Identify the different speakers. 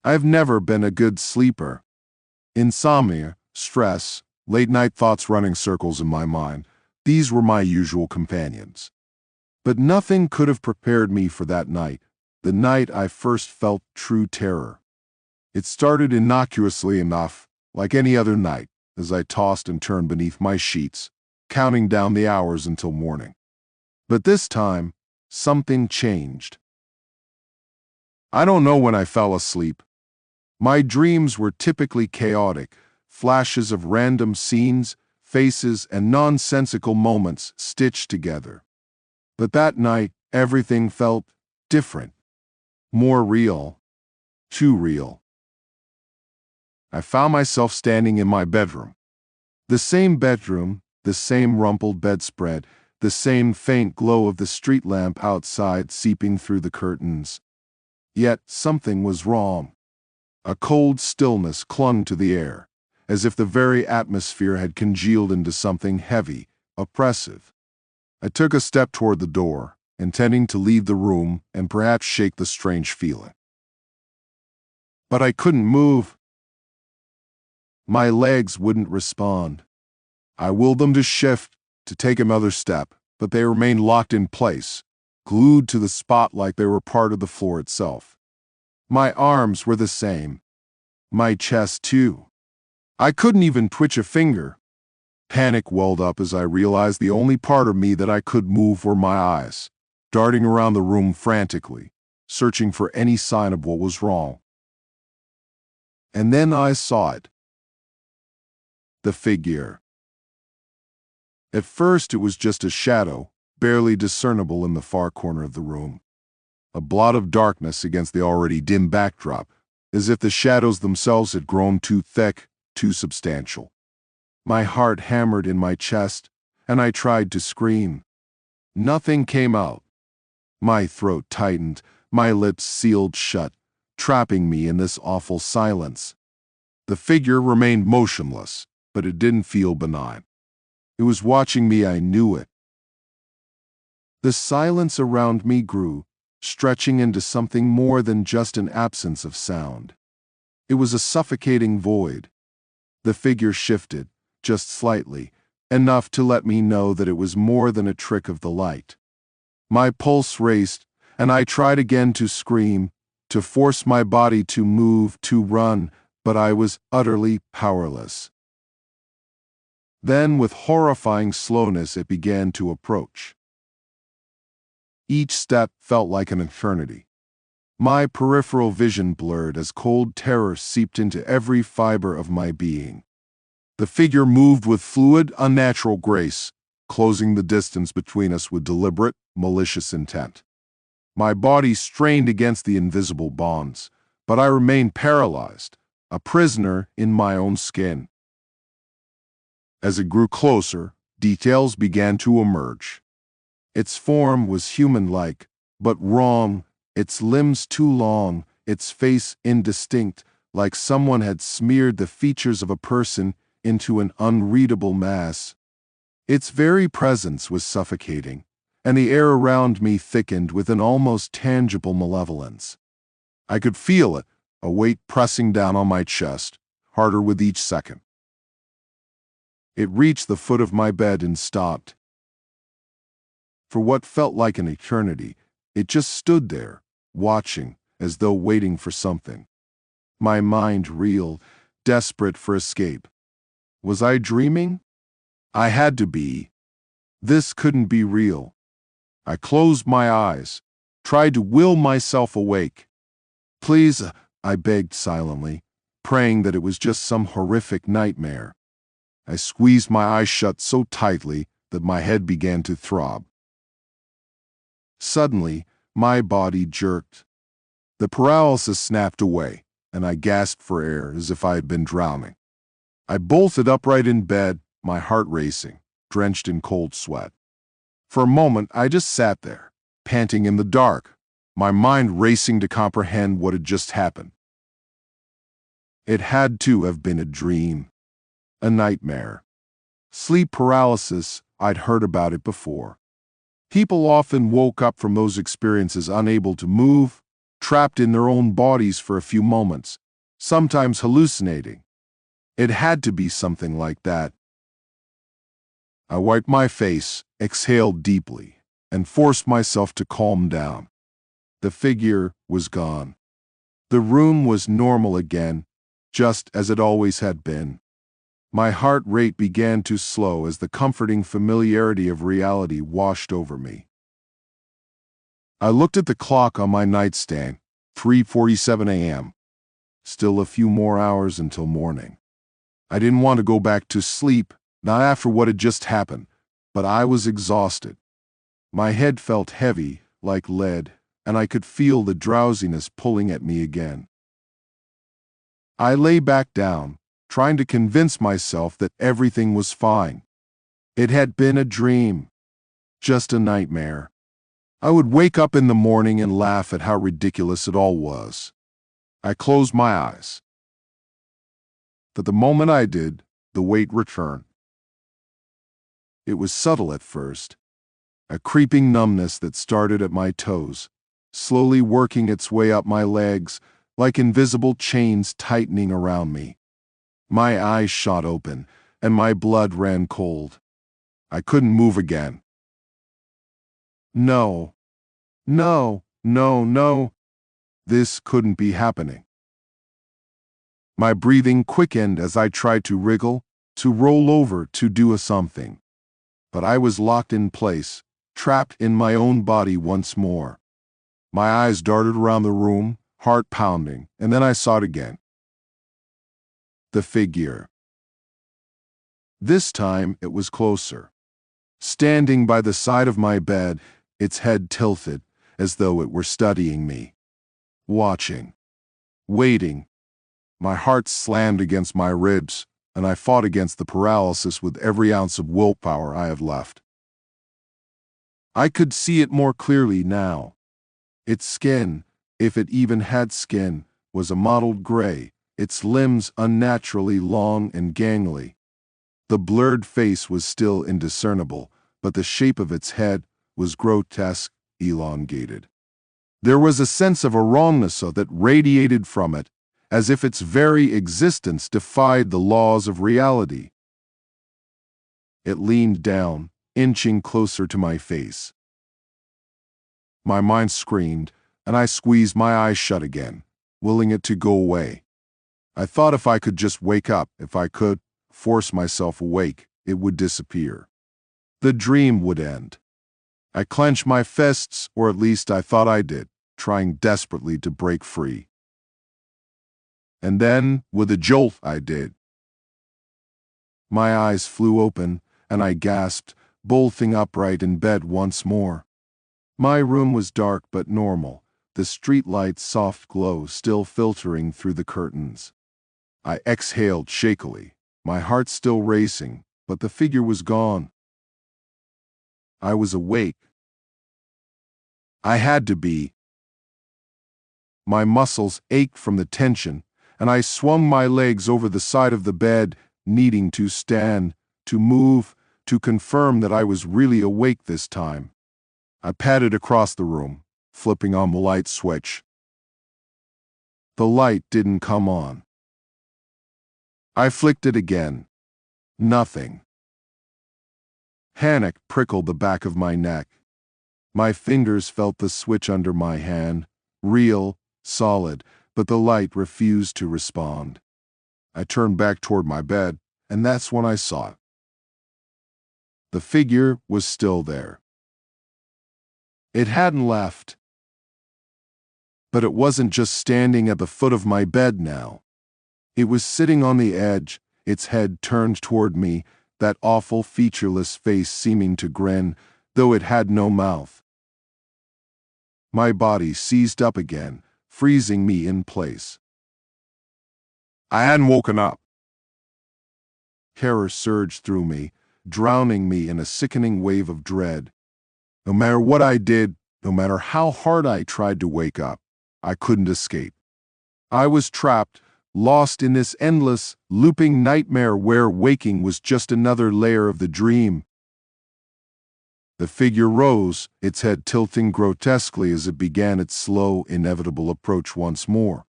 Speaker 1: I've never been a good sleeper. Insomnia, stress, late-night thoughts running circles in my mind, these were my usual companions. But nothing could have prepared me for that night, the night I first felt true terror. It started innocuously enough, like any other night, as I tossed and turned beneath my sheets, counting down the hours until morning. But this time, something changed. I don't know when I fell asleep. My dreams were typically chaotic, flashes of random scenes, faces, and nonsensical moments stitched together. But that night, everything felt different, more real, too real. I found myself standing in my bedroom. The same bedroom, the same rumpled bedspread, the same faint glow of the street lamp outside seeping through the curtains. Yet something was wrong. A cold stillness clung to the air, as if the very atmosphere had congealed into something heavy, oppressive. I took a step toward the door, intending to leave the room and perhaps shake the strange feeling. But I couldn't move. My legs wouldn't respond. I willed them to shift, to take another step, but they remained locked in place, glued to the spot like they were part of the floor itself. My arms were the same. My chest, too. I couldn't even twitch a finger. Panic welled up as I realized the only part of me that I could move were my eyes, darting around the room frantically, searching for any sign of what was wrong. And then I saw it. The figure. At first it was just a shadow, barely discernible in the far corner of the room. A blot of darkness against the already dim backdrop, as if the shadows themselves had grown too thick, too substantial. My heart hammered in my chest, and I tried to scream. Nothing came out. My throat tightened, my lips sealed shut, trapping me in this awful silence. The figure remained motionless, but it didn't feel benign. It was watching me, I knew it. The silence around me grew, stretching into something more than just an absence of sound. It was a suffocating void. The figure shifted, just slightly, enough to let me know that it was more than a trick of the light. My pulse raced, and I tried again to scream, to force my body to move, to run, but I was utterly powerless. Then, with horrifying slowness, it began to approach. Each step felt like an eternity. My peripheral vision blurred as cold terror seeped into every fiber of my being. The figure moved with fluid, unnatural grace, closing the distance between us with deliberate, malicious intent. My body strained against the invisible bonds, but I remained paralyzed, a prisoner in my own skin. As it grew closer, details began to emerge. Its form was human-like, but wrong, its limbs too long, its face indistinct, like someone had smeared the features of a person into an unreadable mass. Its very presence was suffocating, and the air around me thickened with an almost tangible malevolence. I could feel it, a weight pressing down on my chest, harder with each second. It reached the foot of my bed and stopped. For what felt like an eternity, it just stood there, watching, as though waiting for something. My mind reeled, desperate for escape. Was I dreaming? I had to be. This couldn't be real. I closed my eyes, tried to will myself awake. Please, I begged silently, praying that it was just some horrific nightmare. I squeezed my eyes shut so tightly that my head began to throb. Suddenly, my body jerked. The paralysis snapped away, and I gasped for air as if I had been drowning. I bolted upright in bed, my heart racing, drenched in cold sweat. For a moment, I just sat there, panting in the dark, my mind racing to comprehend what had just happened. It had to have been a dream, a nightmare. Sleep paralysis, I'd heard about it before. People often woke up from those experiences unable to move, trapped in their own bodies for a few moments, sometimes hallucinating. It had to be something like that. I wiped my face, exhaled deeply, and forced myself to calm down. The figure was gone. The room was normal again, just as it always had been. My heart rate began to slow as the comforting familiarity of reality washed over me. I looked at the clock on my nightstand, 3:47 a.m. Still a few more hours until morning. I didn't want to go back to sleep, not after what had just happened, but I was exhausted. My head felt heavy, like lead, and I could feel the drowsiness pulling at me again. I lay back down, trying to convince myself that everything was fine. It had been a dream, just a nightmare. I would wake up in the morning and laugh at how ridiculous it all was. I closed my eyes. But the moment I did, the weight returned. It was subtle at first, a creeping numbness that started at my toes, slowly working its way up my legs, like invisible chains tightening around me. My eyes shot open, and my blood ran cold. I couldn't move again. No. This couldn't be happening. My breathing quickened as I tried to wriggle, to roll over, to do something. But I was locked in place, trapped in my own body once more. My eyes darted around the room, heart pounding, and then I saw it again. The figure. This time it was closer. Standing by the side of my bed, its head tilted, as though it were studying me. Watching. Waiting. My heart slammed against my ribs, and I fought against the paralysis with every ounce of willpower I had left. I could see it more clearly now. Its skin, if it even had skin, was a mottled gray, its limbs unnaturally long and gangly. The blurred face was still indiscernible, but the shape of its head was grotesque, elongated. There was a sense of a wrongness that radiated from it, as if its very existence defied the laws of reality. It leaned down, inching closer to my face. My mind screamed, and I squeezed my eyes shut again, willing it to go away. I thought if I could just wake up, if I could force myself awake, it would disappear. The dream would end. I clenched my fists, or at least I thought I did, trying desperately to break free. And then, with a jolt, I did. My eyes flew open, and I gasped, bolting upright in bed once more. My room was dark but normal, the streetlight's soft glow still filtering through the curtains. I exhaled shakily, my heart still racing, but the figure was gone. I was awake. I had to be. My muscles ached from the tension, and I swung my legs over the side of the bed, needing to stand, to move, to confirm that I was really awake this time. I padded across the room, flipping on the light switch. The light didn't come on. I flicked it again. Nothing. Panic prickled the back of my neck. My fingers felt the switch under my hand, real, solid, but the light refused to respond. I turned back toward my bed, and that's when I saw it. The figure was still there. It hadn't left. But it wasn't just standing at the foot of my bed now. It was sitting on the edge, its head turned toward me, that awful featureless face seeming to grin, though it had no mouth. My body seized up again, freezing me in place. I hadn't woken up. Terror surged through me, drowning me in a sickening wave of dread. No matter what I did, no matter how hard I tried to wake up, I couldn't escape. I was trapped, lost in this endless, looping nightmare where waking was just another layer of the dream. The figure rose, its head tilting grotesquely as it began its slow, inevitable approach once more.